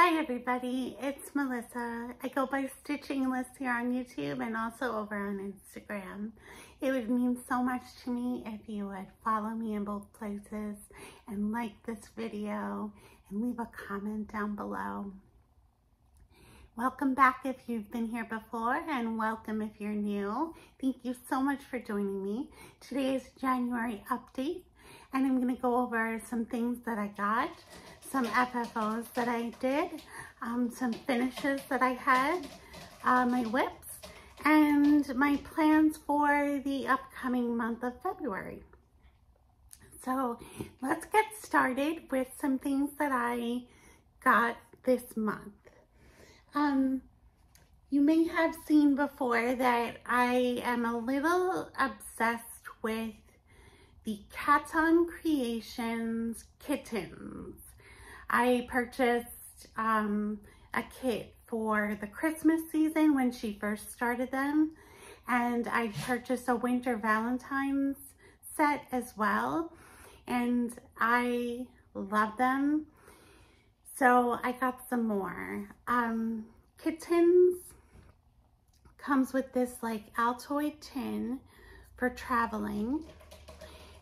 Hi everybody, it's Melissa. I go by Stitching Liz here on YouTube and also over on Instagram. It would mean so much to me if you would follow me in both places and like this video and leave a comment down below. Welcome back if you've been here before, and welcome if you're new. Thank you so much for joining me. Today is January update, and I'm going to go over some things that I got, some FFOs that I did, some finishes that I had, my whips, and my plans for the upcoming month of February. So let's get started with some things that I got this month. You may have seen before that I am a little obsessed with the Caton Creations kittens. I purchased a kit for the Christmas season when she first started them, and I purchased a winter Valentine's set as well, and I love them. So I got some more. Kittens comes with this like Altoid tin for traveling.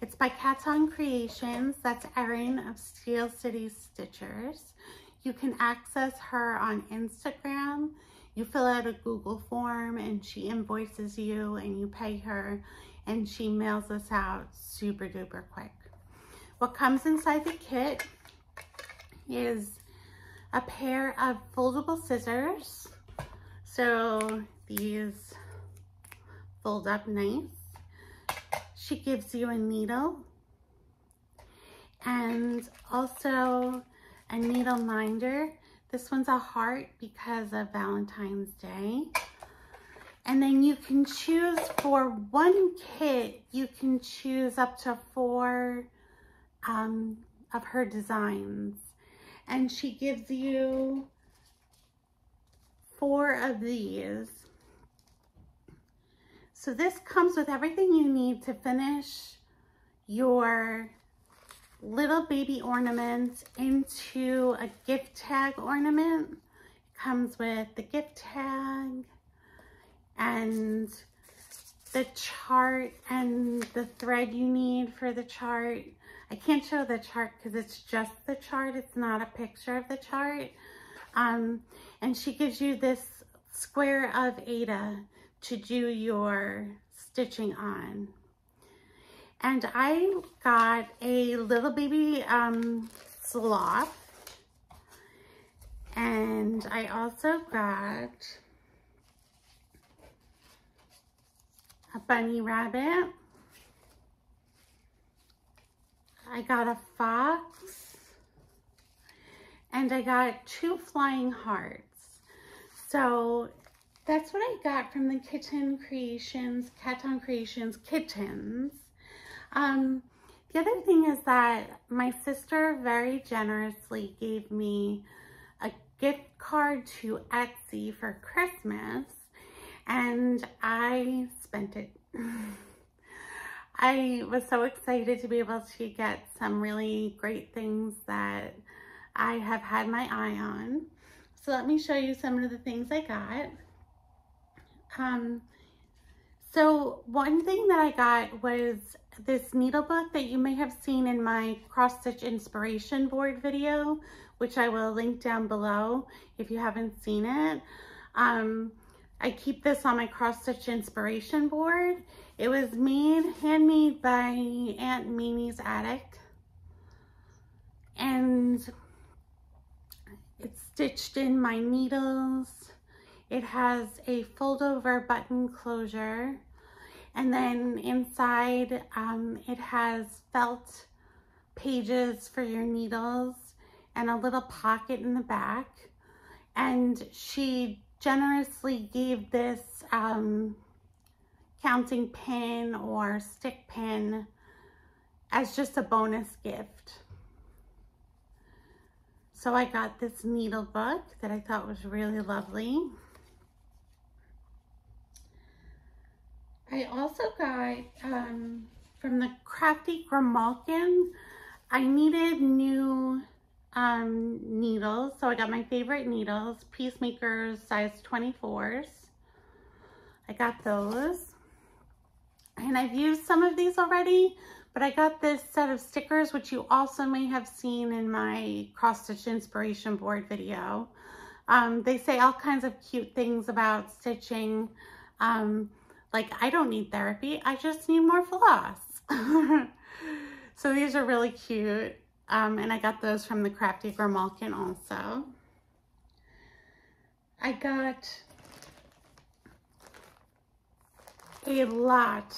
It's by Caton Creations. That's Erin of Steel City Stitchers. You can access her on Instagram. You fill out a Google form and she invoices you and you pay her and she mails us out super duper quick. What comes inside the kit is a pair of foldable scissors. So these fold up nice. She gives you a needle and also a needle minder. This one's a heart because of Valentine's Day. And then you can choose for one kit, you can choose up to 4 of her designs. And she gives you 4 of these. So this comes with everything you need to finish your little baby ornament into a gift tag ornament. It comes with the gift tag and the chart and the thread you need for the chart. I can't show the chart because it's just the chart. It's not a picture of the chart. And she gives you this square of Aida to do your stitching on. And I got a little baby sloth. And I also got a bunny rabbit. I got a fox, and I got 2 flying hearts. So that's what I got from the Caton Creations kittens. The other thing is that my sister very generously gave me a gift card to Etsy for Christmas, and I spent it. I was so excited to be able to get some really great things that I have had my eye on. So let me show you some of the things I got. So one thing that I got was this needle book that you may have seen in my cross stitch inspiration board video, which I will link down below if you haven't seen it. I keep this on my cross stitch inspiration board. It was handmade by Aunt Mimi's Attic, and it's stitched in my needles. It has a fold over button closure, and then inside it has felt pages for your needles and a little pocket in the back. And she generously gave this counting pin or stick pin as just a bonus gift. So I got this needle book that I thought was really lovely. I also got from the Crafty Grimalkin, I needed new needles. So I got my favorite needles, Peacemakers size 24s. I got those. And I've used some of these already, but I got this set of stickers, which you also may have seen in my cross stitch inspiration board video. They say all kinds of cute things about stitching. Like, I don't need therapy, I just need more floss. So these are really cute. And I got those from the Crafty Grimalkin also. I got a lot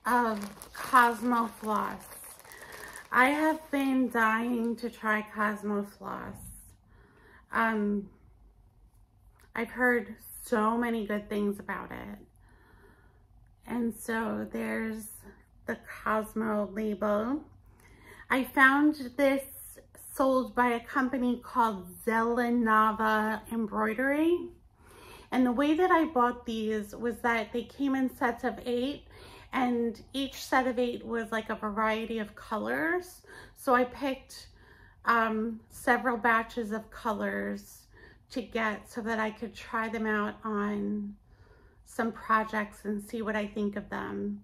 of Cosmo Floss. I have been dying to try Cosmo Floss. I've heard so many good things about it. And so there's the Cosmo label. I found this sold by a company called Zelenava Embroidery. And the way that I bought these was that they came in sets of 8, and each set of 8 was like a variety of colors. So I picked several batches of colors to get so that I could try them out on some projects and see what I think of them.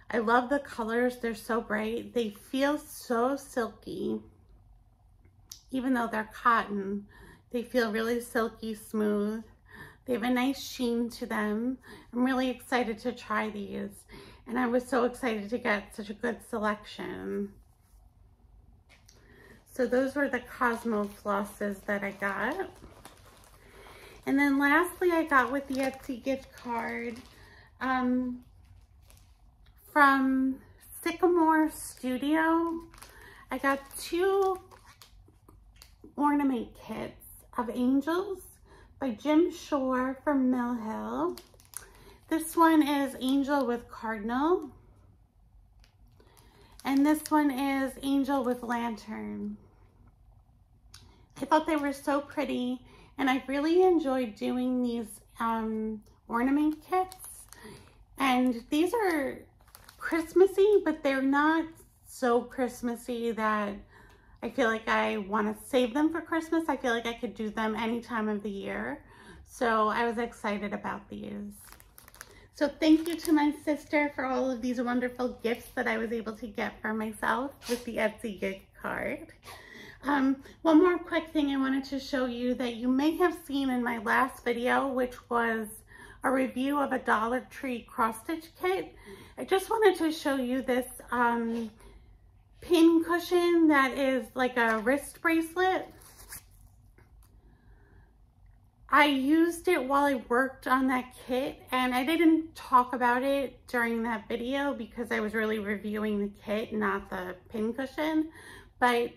I love the colors, they're so bright. They feel so silky. Even though they're cotton, they feel really silky smooth. They have a nice sheen to them. I'm really excited to try these. And I was so excited to get such a good selection. So those were the Cosmo flosses that I got. And then lastly, I got with the Etsy gift card from Sycamore Studio. I got 2 ornament kits of angels by Jim Shore from Mill Hill. This one is Angel with Cardinal. And this one is Angel with Lantern. I thought they were so pretty, and I really enjoyed doing these ornament kits. And these are Christmassy, but they're not so Christmassy that I feel like I want to save them for Christmas. I feel like I could do them any time of the year. So I was excited about these. So thank you to my sister for all of these wonderful gifts that I was able to get for myself with the Etsy gift card. One more quick thing I wanted to show you that you may have seen in my last video, which was a review of a Dollar Tree cross stitch kit. I just wanted to show you this pin cushion that is like a wrist bracelet. I used it while I worked on that kit, and I didn't talk about it during that video because I was really reviewing the kit, not the pin cushion. But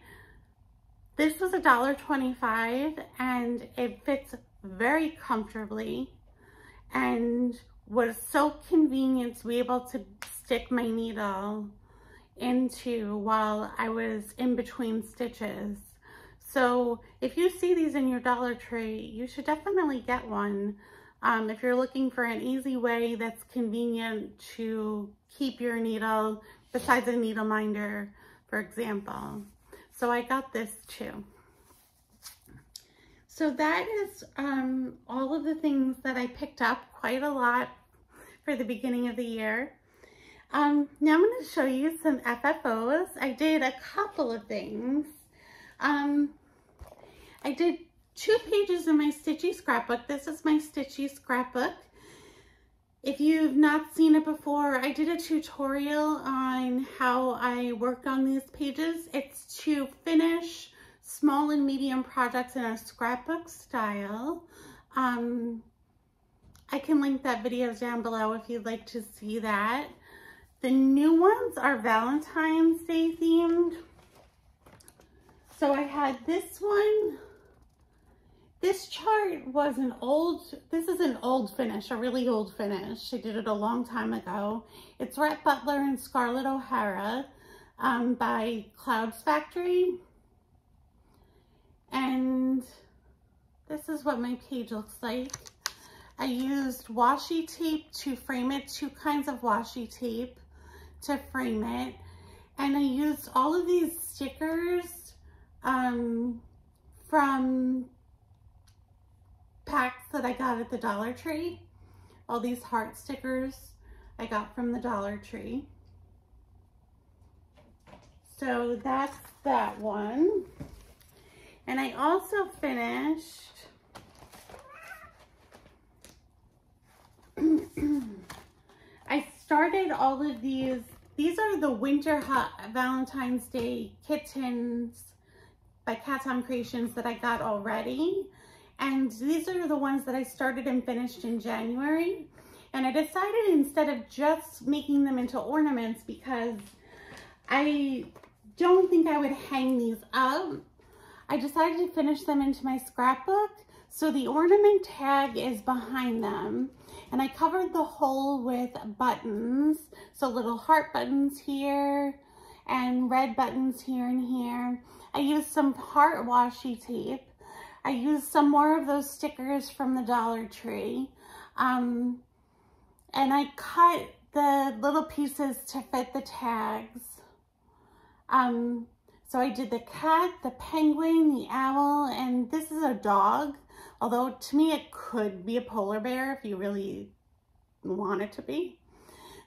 this was $1.25 and it fits very comfortably and was so convenient to be able to stick my needle into while I was in between stitches. So if you see these in your Dollar Tree, you should definitely get one if you're looking for an easy way that's convenient to keep your needle besides a needle minder, for example. So I got this too. So that is all of the things that I picked up, quite a lot for the beginning of the year. Now I'm going to show you some FFOs. I did a couple of things. I did 2 pages in my Stitchy scrapbook. This is my Stitchy scrapbook. If you've not seen it before, I did a tutorial on how I work on these pages. It's to finish small and medium projects in a scrapbook style. I can link that video down below if you'd like to see that. The new ones are Valentine's Day themed. So I had this one. This chart was this is an old finish, a really old finish. I did it a long time ago. It's Rhett Butler and Scarlett O'Hara by Clouds Factory. And this is what my page looks like. I used washi tape to frame it, 2 kinds of washi tape to frame it. And I used all of these stickers from packs that I got at the Dollar Tree. All these heart stickers I got from the Dollar Tree. So that's that one. And I also finished I started all of these. These are the Winter Hot Valentine's Day kittens by Cats on Creations that I got already. And these are the ones that I started and finished in January. And I decided instead of just making them into ornaments, because I don't think I would hang these up, I decided to finish them into my scrapbook. So the ornament tag is behind them. And I covered the hole with buttons. So little heart buttons here and red buttons here and here. I used some heart washi tape. I used some more of those stickers from the Dollar Tree. And I cut the little pieces to fit the tags. So I did the cat, the penguin, the owl, and this is a dog. Although to me it could be a polar bear if you really want it to be.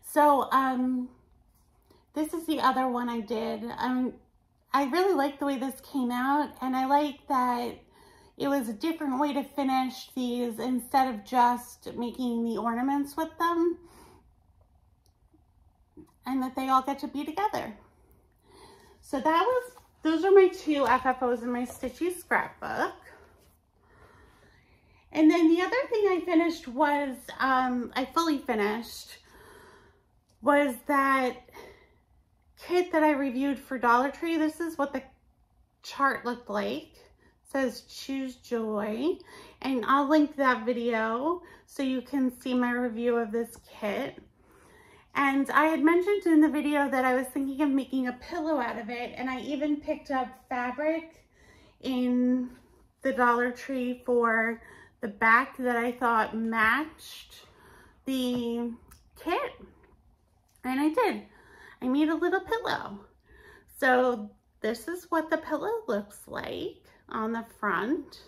So this is the other one I did. I really like the way this came out, and I like that it was a different way to finish these instead of just making the ornaments with them, and that they all get to be together. So those are my two FFOs in my Stitchy scrapbook. And then the other thing I finished was, I fully finished, was that kit that I reviewed for Dollar Tree. This is what the chart looked like. It says Choose Joy. And I'll link that video so you can see my review of this kit. And I had mentioned in the video that I was thinking of making a pillow out of it. And I even picked up fabric in the Dollar Tree for the back that I thought matched the kit. And I did. I made a little pillow. So this is what the pillow looks like on the front.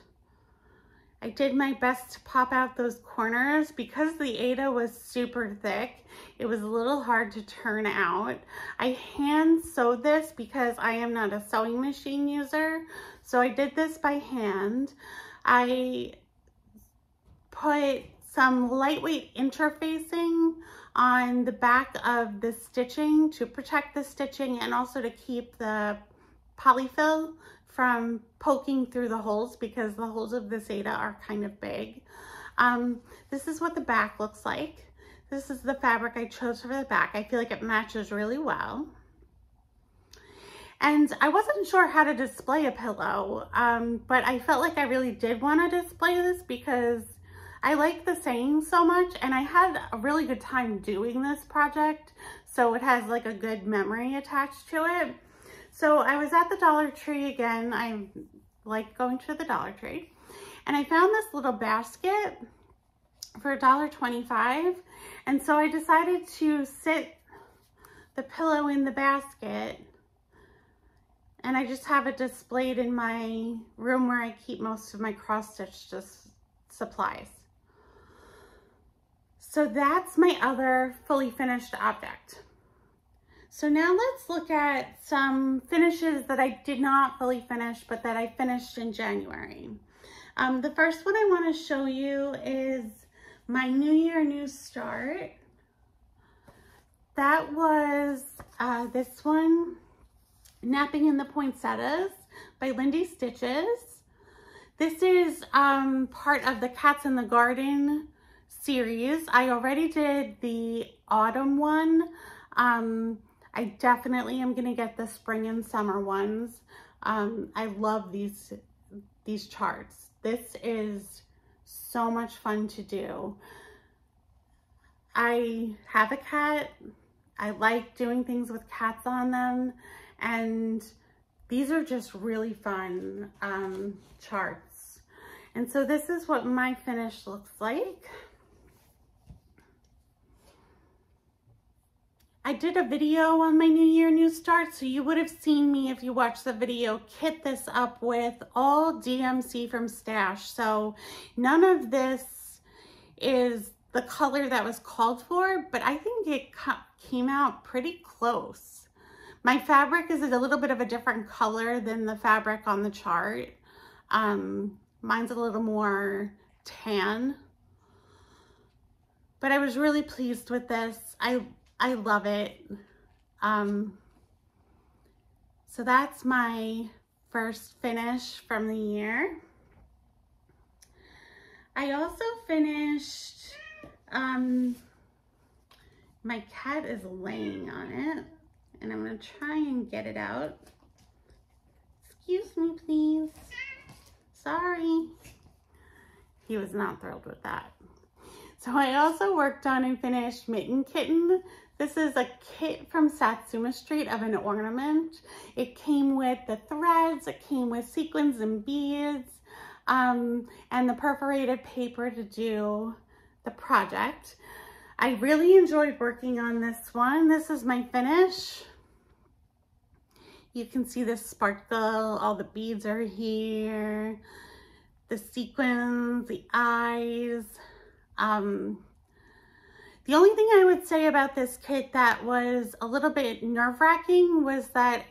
I did my best to pop out those corners. Because the Aida was super thick, it was a little hard to turn out. I hand sewed this because I am not a sewing machine user. So I did this by hand. I put some lightweight interfacing on the back of the stitching to protect the stitching and also to keep the polyfill from poking through the holes, because the holes of this Aida are kind of big. This is what the back looks like. This is the fabric I chose for the back. I feel like it matches really well. And I wasn't sure how to display a pillow, but I felt like I really did want to display this because I like the saying so much, and I had a really good time doing this project, so it has like a good memory attached to it. So I was at the Dollar Tree again. I like going to the Dollar Tree, and I found this little basket for $1.25, and so I decided to sit the pillow in the basket, and I just have it displayed in my room where I keep most of my cross-stitch supplies. So that's my other fully finished object. So now let's look at some finishes that I did not fully finish, but that I finished in January. The first one I want to show you is my New Year, New Start. That was this one, Napping in the Poinsettias by Lindy Stitches. This is part of the Cats in the Garden series. I already did the autumn one. I definitely am gonna get the spring and summer ones. I love these charts. This is so much fun to do. I have a cat. I like doing things with cats on them, and these are just really fun charts. And so this is what my finish looks like. I did a video on my New Year, New Start, so you would have seen me if you watched the video kit this up with all DMC from Stash. So none of this is the color that was called for, but I think it came out pretty close. My fabric is a little bit of a different color than the fabric on the chart. Mine's a little more tan, but I was really pleased with this. I love it. So that's my first finish from the year. I also finished, my cat is laying on it, and I'm gonna try and get it out. Excuse me, please. Sorry. He was not thrilled with that. So I also worked on and finished Mitten Kitten. This is a kit from Satsuma Street of an ornament. It came with the threads, it came with sequins and beads, and the perforated paper to do the project. I really enjoyed working on this one. This is my finish. You can see the sparkle, all the beads are here, the sequins, the eyes. The only thing I would say about this kit that was a little bit nerve-wracking was that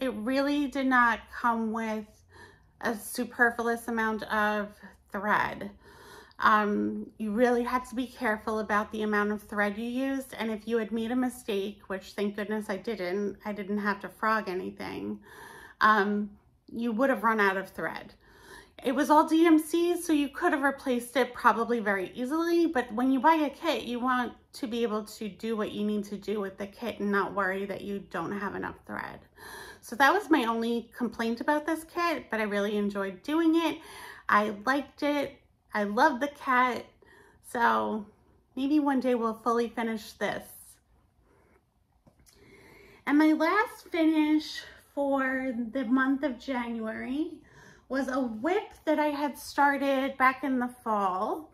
it really did not come with a superfluous amount of thread. You really had to be careful about the amount of thread you used, and if you had made a mistake, which thank goodness I didn't have to frog anything, you would have run out of thread. It was all DMC, so you could have replaced it probably very easily, but when you buy a kit, you want to be able to do what you need to do with the kit and not worry that you don't have enough thread. So that was my only complaint about this kit, but I really enjoyed doing it. I liked it. I love the cat. So maybe one day we'll fully finish this. And my last finish for the month of January was a whip that I had started back in the fall.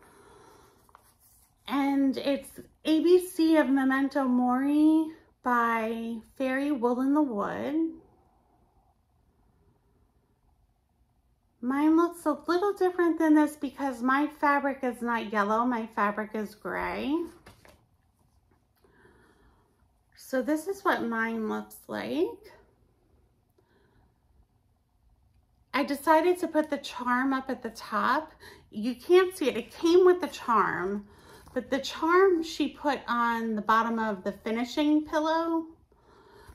And it's ABC of Memento Mori by Fairy Wool in the Wood. Mine looks a little different than this because my fabric is not yellow, my fabric is gray. So this is what mine looks like. I decided to put the charm up at the top. You can't see it, it came with the charm, but the charm she put on the bottom of the finishing pillow,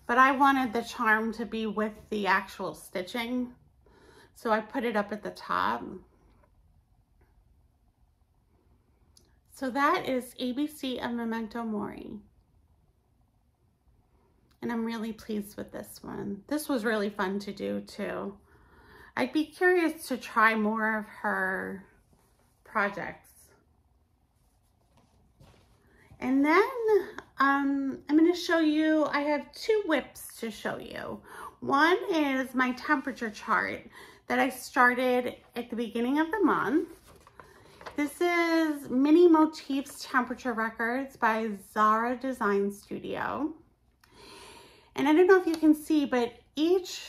but I wanted the charm to be with the actual stitching. So I put it up at the top. So that is ABC of Memento Mori. And I'm really pleased with this one. This was really fun to do too. I'd be curious to try more of her projects. And then I'm going to show you, I have two whips to show you. One is my temperature chart that I started at the beginning of the month. This is Mini Motifs Temperature Records by Zara Design Studio. And I don't know if you can see, but each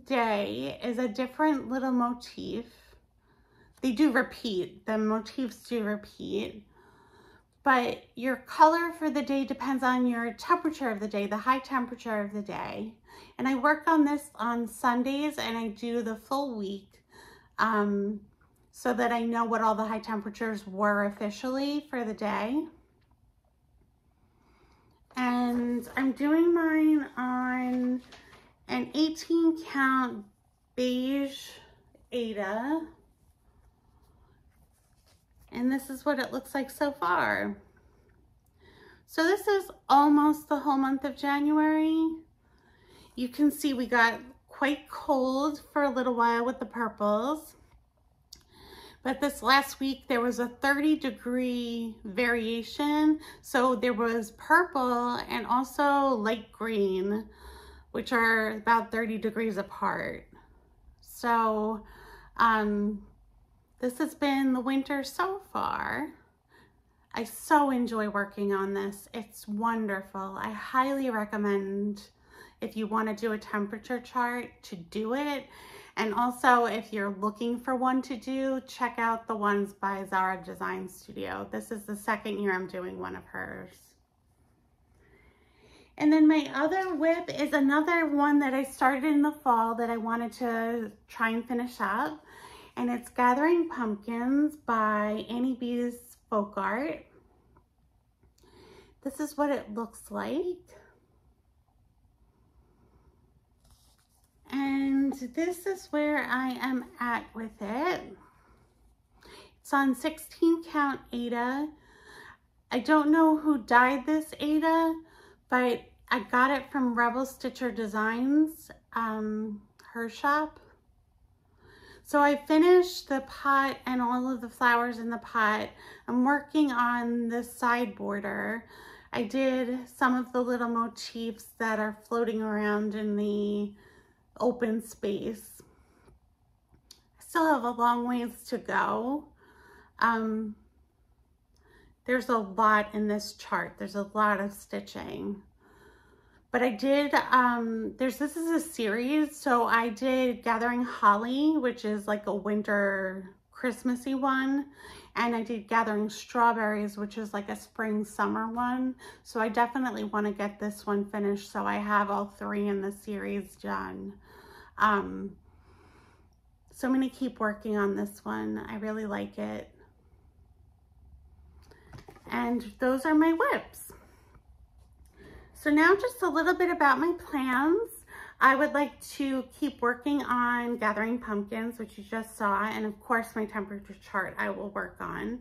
day is a different little motif. They do repeat, the motifs do repeat, but your color for the day depends on your temperature of the day, the high temperature of the day. And I work on this on Sundays and I do the full week so that I know what all the high temperatures were officially for the day. And I'm doing mine on an 18 count beige Aida. And this is what it looks like so far. So this is almost the whole month of January. You can see we got quite cold for a little while with the purples. But this last week there was a 30-degree variation. So there was purple and also light green, which are about 30 degrees apart. So this has been the winter so far. I so enjoy working on this. It's wonderful. I highly recommend, if you want to do a temperature chart, to do it. And also, if you're looking for one to do, check out the ones by Zara Design Studio. This is the second year I'm doing one of hers. And then my other whip is another one that I started in the fall that I wanted to try and finish up. And it's Gathering Pumpkins by Annie B's Folk Art. This is what it looks like. And this is where I am at with it. It's on 16 count Aida. I don't know who dyed this Aida, but I got it from Rebel Stitcher Designs, her shop. So I finished the pot and all of the flowers in the pot. I'm working on the side border. I did some of the little motifs that are floating around in the open space. I still have a long ways to go. There's a lot in this chart. There's a lot of stitching. But I did, this is a series, so I did Gathering Holly, which is like a winter Christmassy one, and I did Gathering Strawberries, which is like a spring summer one. So I definitely want to get this one finished so I have all three in the series done. So I'm going to keep working on this one. I really like it. And those are my whips. So now just a little bit about my plans. I would like to keep working on Gathering Pumpkins, which you just saw, and of course my temperature chart I will work on.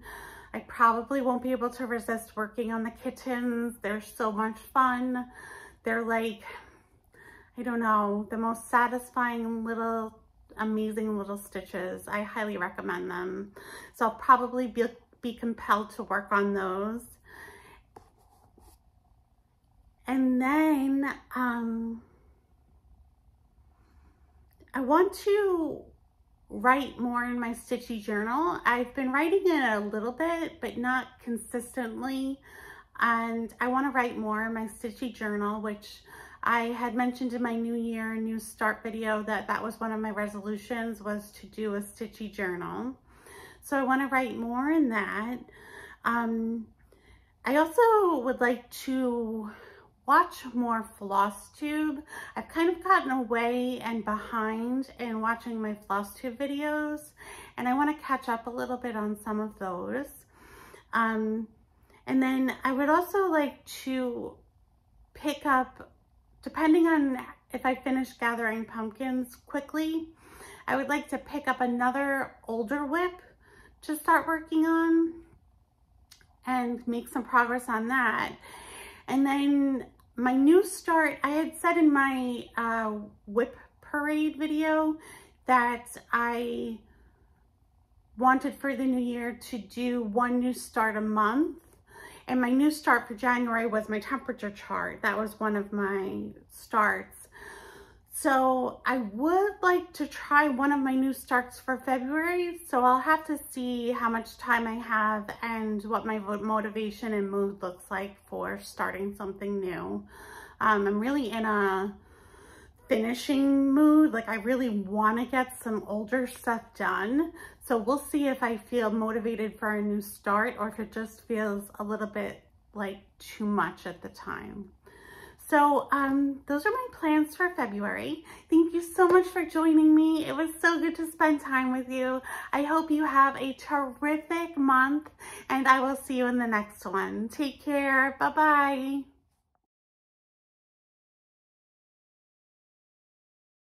I probably won't be able to resist working on the kittens. They're so much fun. They're like, I don't know, the most satisfying little, amazing little stitches. I highly recommend them. So I'll probably be compelled to work on those. And then I want to write more in my Stitchy journal. I've been writing it a little bit, but not consistently. And I want to write more in my Stitchy journal, which I had mentioned in my New Year, New Start video that was one of my resolutions, was to do a Stitchy journal. So I want to write more in that. I also would like to watch more Flosstube. I've kind of gotten away and behind in watching my Flosstube videos, and I want to catch up a little bit on some of those. And then I would also like to pick up, depending on if I finish Gathering Pumpkins quickly, I would like to pick up another older whip to start working on and make some progress on that. And then my new start, I had said in my whip parade video that I wanted for the new year to do one new start a month. And my new start for January was my temperature chart. That was one of my starts. So I would like to try one of my new starts for February. So I'll have to see how much time I have and what my motivation and mood looks like for starting something new. I'm really in a finishing mood. Like, I really want to get some older stuff done. So we'll see if I feel motivated for a new start or if it just feels a little bit like too much at the time. So those are my plans for February. Thank you so much for joining me. It was so good to spend time with you. I hope you have a terrific month, and I will see you in the next one. Take care. Bye-bye.